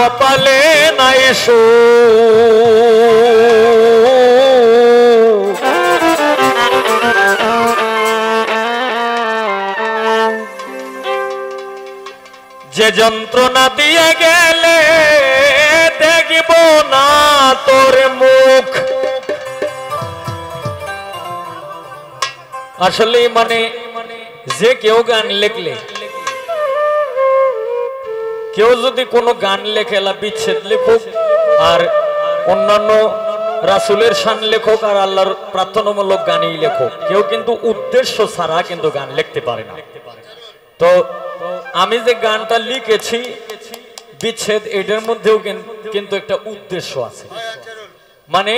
কপালে নাই সু যে যন্ত্রণা দিয়ে গেলে দেখব না তোর মুখ। আসলে মানে যে কেউ গান লিখলে, কেউ যদি কোনো গান লেখে বিচ্ছেদ লেখক আর অন্যান্য রাসূলের শান লেখক আর আল্লাহর প্রার্থনামূলক গানই লেখক, কেউ কিন্তু উদ্দেশ্য ছাড়া কিন্তু গান লিখতে পারে না। তো আমি যে গানটা লিখেছি বিচ্ছেদ, এটার মধ্যেও কিন্তু একটা উদ্দেশ্য আছে। মানে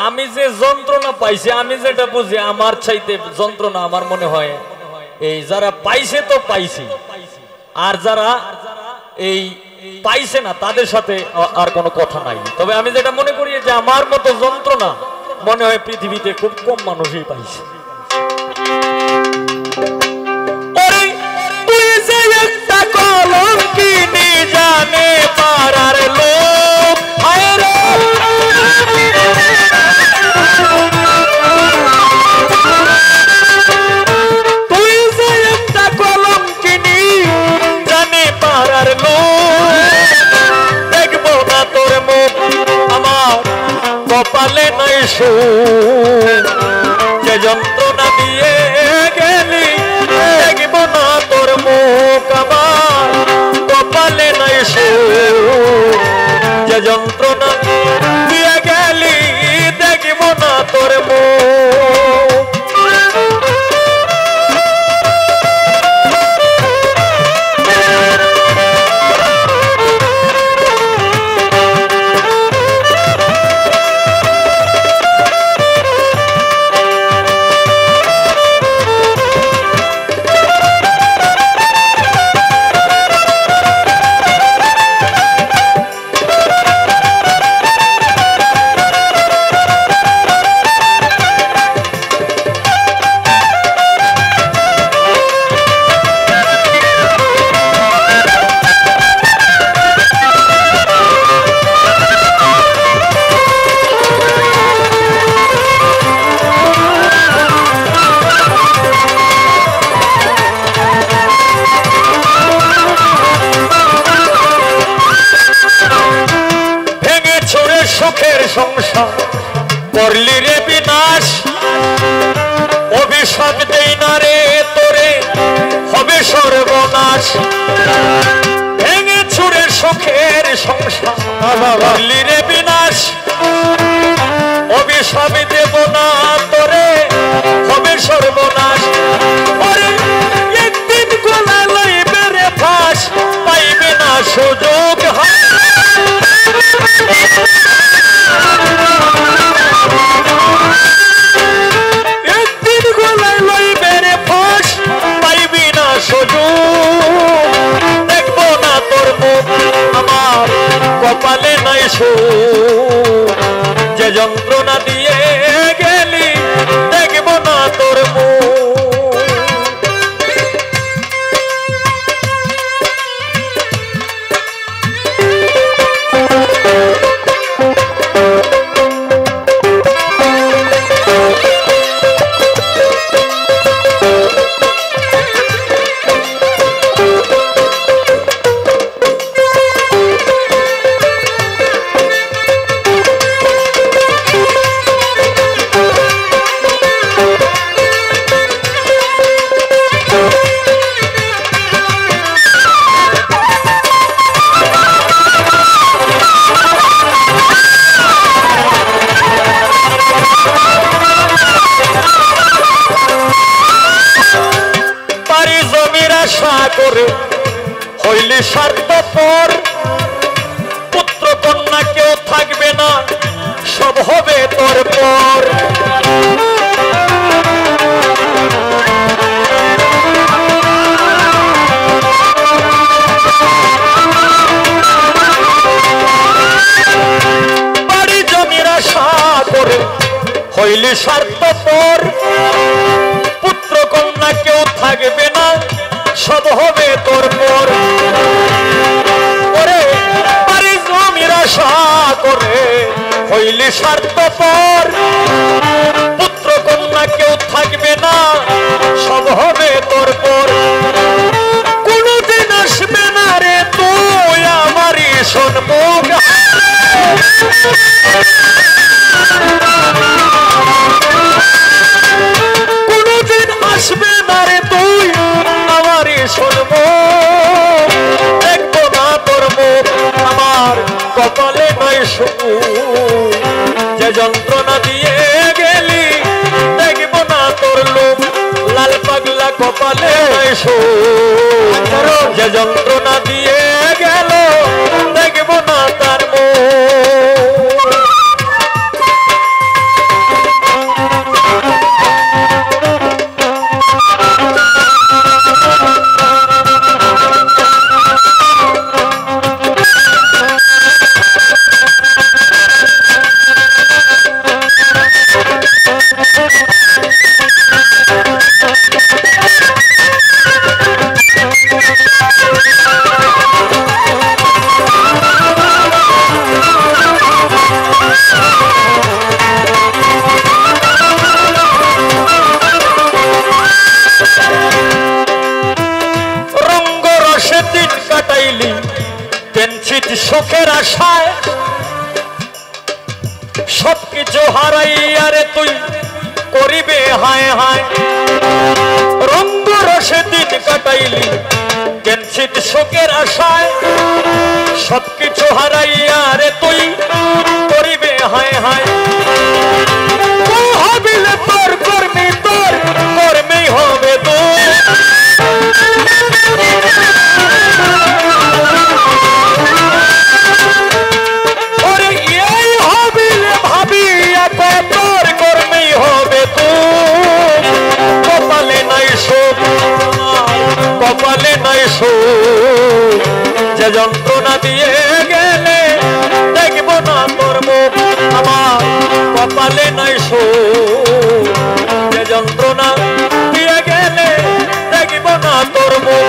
আমি যে যন্ত্রণা পাইছি, আমি যেটা বুঝি, আমার চাইতে যন্ত্রণা আমার মনে হয় এই যারা পাইছে তো পাইছি, আর যারা এই পাইছে না তাদের সাথে আর কোনো কথা নাই। তবে আমি যেটা মনে করি যে আমার মতো যন্ত্রণা মনে হয় পৃথিবীতে খুব কম মানুষই পাইছে। একটা কলম কিনে জানে পারার লোক, তুই যে একটা কলম কিনি জানে পারার লোক, দেখবো না তোর মুখ আমার কপালে নাই সু, যে যন্ত্রণা দিয়ে গেলি দেখবো না তোর মুখ আমার কপালে নাই সু, যে যন্ত্রণা দিয়ে গেলি দেখবো না তোর মুখ। করলি রে বিনাশ, অভিশাপ দেই না রে তোরে হবে সর্বনাশ, ভেঙে ছুড়ে সুখের সংসার করলি রে বিনাশ, অভিশাপ দেব না তোরে হবে সর্বনাশ, একদিন গলা লইবে রে ফাঁস পাইবে না সুযোগ, একদিন গলায় লইবে রে ফাঁস পাইবি না সুযোগ, দেখবো না তোর মুখ আমার কপালে নাই সু, যে যন্ত্রণা দিয়ে গেলি দেখবো না তোর মুখ। হইলে স্বার্থপর, পুত্র কন্যা কেউ থাকবে না, সব হবে তোর পর, বাড়ি জমির আশা করে হইলে স্বার্থপর, পুত্র কন্যা কেউ থাকবে না, সব হবে তোর পর, ওরে হইলি স্বার্থপর পুত্র কন্যা কেউ থাকবে না সব হবে তোর পর কোনদিন আসবে না রে তুই আমারই সম্মুখ কোনদিন আসবে না রে তুই আমারই সম্মুখ দেখবো না তোর মুখ আমার কপালে নয় সুখ যে যন্ত্রণা দিয়ে গেলি দেখবো না তোর লোক লাল পাগলা কপালে নয় সুখ যে যন্ত্রণা দিয়ে গেল দেখবো না তার মুখ সুখের আশায় সবকিছু হারাইয়া রে তুই করিবে হায় হায় রঙ্গ রসে দিন কাটাইলি কেনছিত সুখের আশায় সবকিছু হারাইয়া রে তুই করিবে হায় হায় হবিলে তোর কর্মী তোর কর্মেই হবে তোর কপালে নাই সুখ যে যন্ত্রণা দিয়ে গেলে দেখবো না তোর মুখ আমার কপালে নাই সুখ যে যন্ত্রণা দিয়ে গেলে দেখবো না তোর মুখ